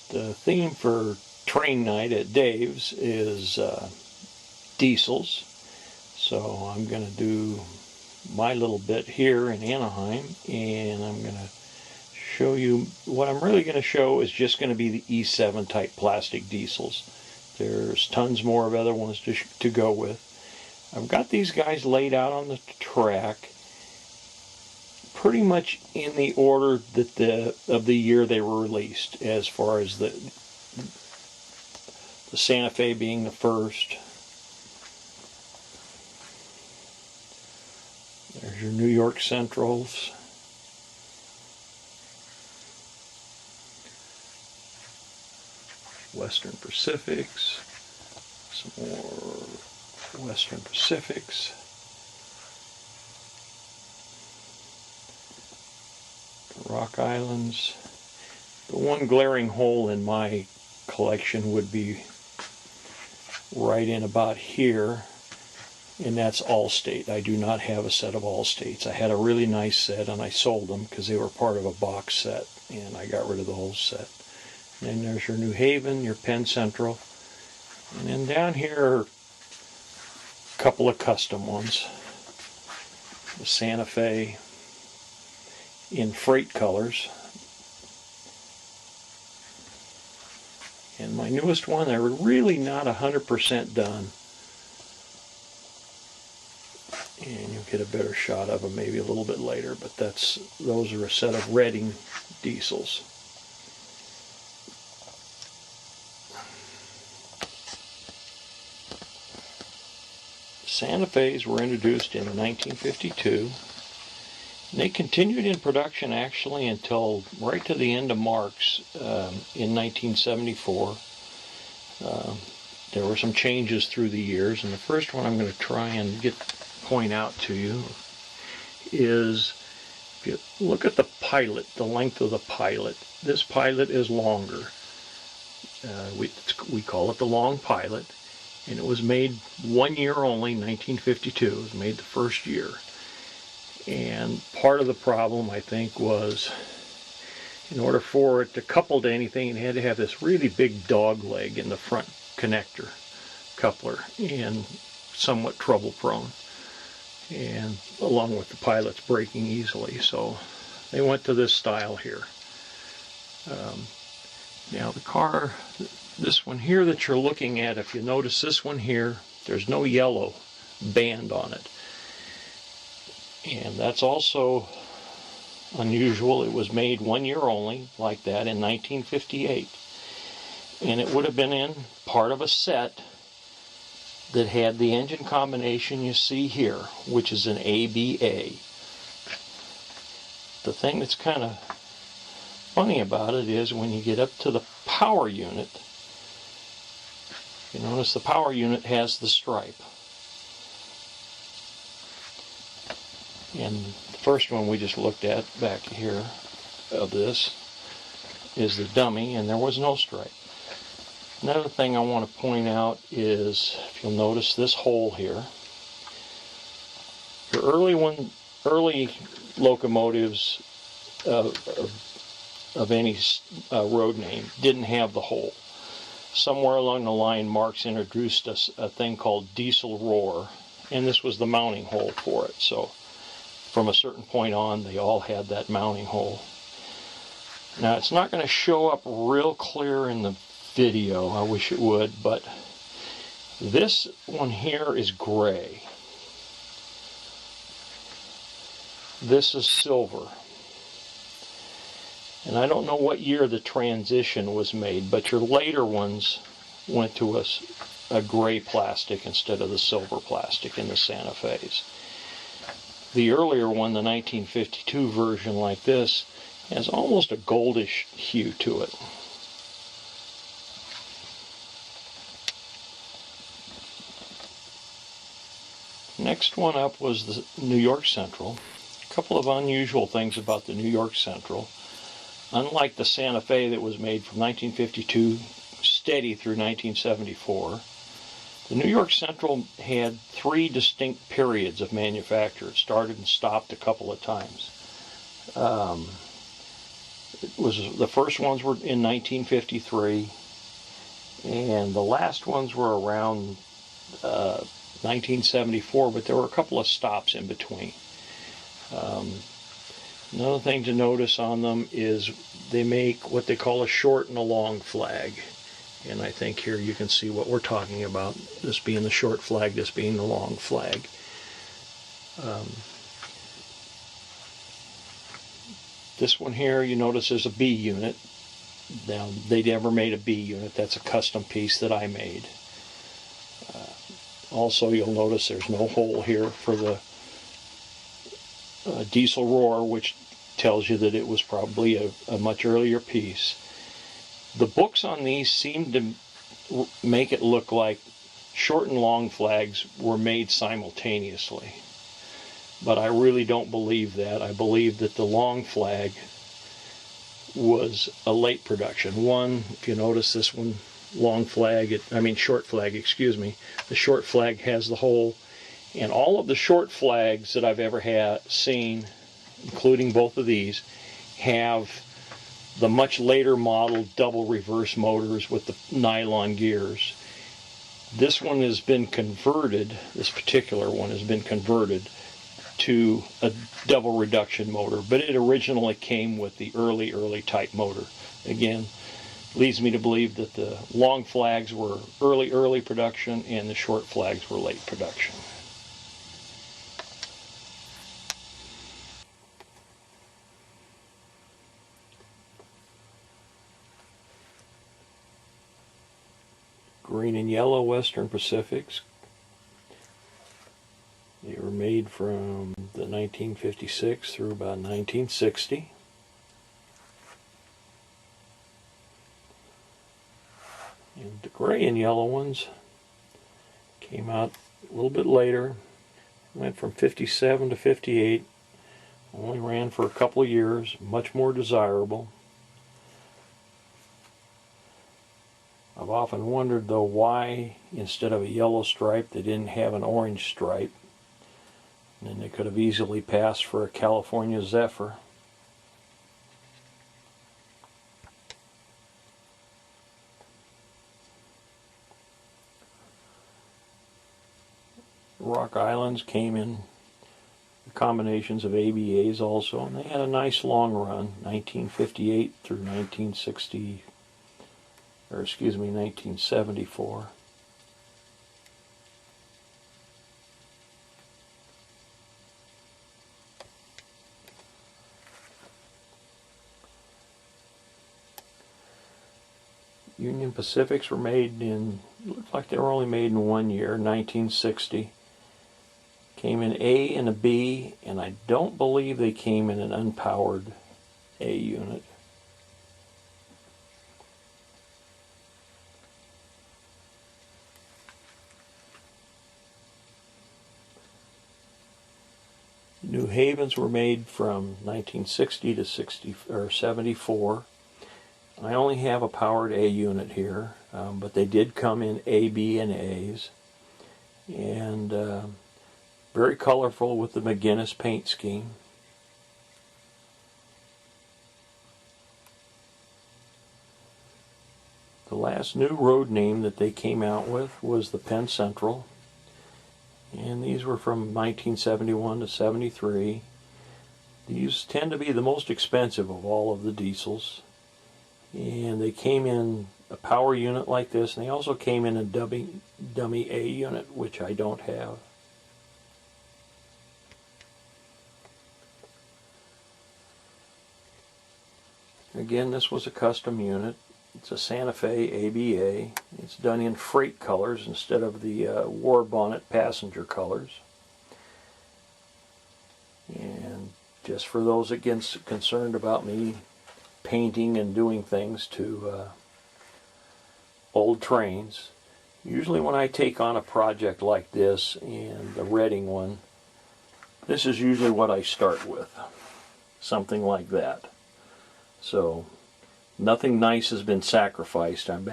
The theme for train night at Dave's is diesels. So I'm going to do my little bit here in Anaheim, and I'm going to show you what I'm really going to show is just going to be the E-7 type plastic diesels. There's tons more of other ones to go with. I've got these guys laid out on the track pretty much in the order that of the year they were released, as far as the Santa Fe being the first. There's your New York Centrals. Western Pacifics. Some more Western Pacifics. Rock Islands. The one glaring hole in my collection would be right in about here, and that's Allstate. I do not have a set of Allstates. I had a really nice set and I sold them because they were part of a box set, and I got rid of the whole set. And then there's your New Haven, your Penn Central, and then down here are a couple of custom ones. The Santa Fe in freight colors. And my newest one, they're really not 100% done. And you'll get a better shot of them maybe a little bit later, but those are a set of Reading diesels. Santa Fe's were introduced in 1952. And they continued in production actually until right to the end of Marx in 1974. There were some changes through the years, and the first one I'm going to try and point out to you is, if you look at the pilot, the length of the pilot, this pilot is longer. We call it the long pilot, and it was made 1 year only, 1952. It was made the first year. And part of the problem, I think, was in order for it to couple to anything, it had to have this really big dog leg in the front connector coupler, and somewhat trouble prone, and along with the pilots breaking easily. So they went to this style here. Now the car, this one here that you're looking at, if you notice this one here, there's no yellow band on it. And that's also unusual. It was made 1 year only, like that, in 1958. And it would have been in part of a set that had the engine combination you see here, which is an ABA. The thing that's kind of funny about it is when you get up to the power unit, you notice the power unit has the stripe. And the first one we just looked at back here of this is the dummy, and there was no stripe. Another thing I want to point out is, if you'll notice this hole here, your early locomotives of any road name didn't have the hole. Somewhere along the line, Marx introduced a thing called Deisel roar, and this was the mounting hole for it. So from a certain point on, they all had that mounting hole. Now, it's not going to show up real clear in the video. I wish it would, but this one here is gray. This is silver. And I don't know what year the transition was made, but your later ones went to a gray plastic instead of the silver plastic in the Santa Fe's. The earlier one, the 1952 version like this, has almost a goldish hue to it. Next one up was the New York Central. A couple of unusual things about the New York Central. Unlike the Santa Fe that was made from 1952 steady through 1974, the New York Central had 3 distinct periods of manufacture. It started and stopped a couple of times. The first ones were in 1953, and the last ones were around 1974, but there were a couple of stops in between. Another thing to notice on them is they make what they call a short and a long flag. And I think here you can see what we're talking about, this being the short flag, this being the long flag. This one here, you notice there's a B unit. Now, they never made a B unit. That's a custom piece that I made. Also, you'll notice there's no hole here for the Deisel roar, which tells you that it was probably a much earlier piece. The books on these seem to make it look like short and long flags were made simultaneously. But I really don't believe that. I believe that the long flag was a late production. One, if you notice this one, short flag, excuse me. The short flag has the hole. And all of the short flags that I've ever seen, including both of these, have the much later model double reverse motors with the nylon gears. This one has been converted, this particular one has been converted to a double reduction motor, but it originally came with the early type motor. Again, leads me to believe that the long flags were early production and the short flags were late production. Green and yellow Western Pacifics. They were made from the 1956 through about 1960. And the gray and yellow ones came out a little bit later. Went from 57 to 58. Only ran for a couple of years. Much more desirable. I've often wondered, though, why instead of a yellow stripe they didn't have an orange stripe. And then they could have easily passed for a California Zephyr. Rock Islands came in combinations of ABAs also, and they had a nice long run, 1958 through 1974. Union Pacifics were made in, looked like they were only made in 1 year, 1960. Came in A and a B, and I don't believe they came in an unpowered A unit. New Havens were made from 1960 to 74. I only have a powered A unit here, but they did come in A, B, and A's. And very colorful with the McGinnis paint scheme. The last new road name that they came out with was the Penn Central. And these were from 1971 to 73. These tend to be the most expensive of all of the diesels. And they came in a power unit like this, and they also came in a dummy A unit, which I don't have. Again, this was a custom unit. It's a Santa Fe ABA. It's done in freight colors instead of the war bonnet passenger colors. And just for those concerned about me painting and doing things to old trains, usually when I take on a project like this and the Reading one, this is usually what I start with. Something like that. So nothing nice has been sacrificed. I'm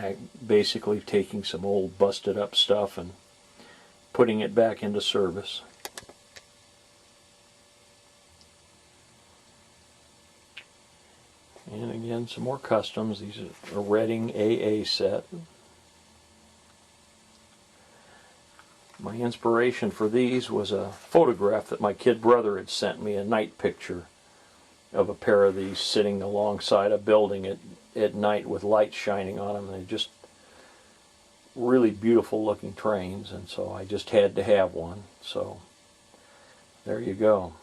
basically taking some old busted up stuff and putting it back into service. And again, some more customs. These are a Reading AA set. My inspiration for these was a photograph that my kid brother had sent me, a night picture of a pair of these sitting alongside a building at night with lights shining on them. They're just really beautiful looking trains, and so I just had to have one. So there you go.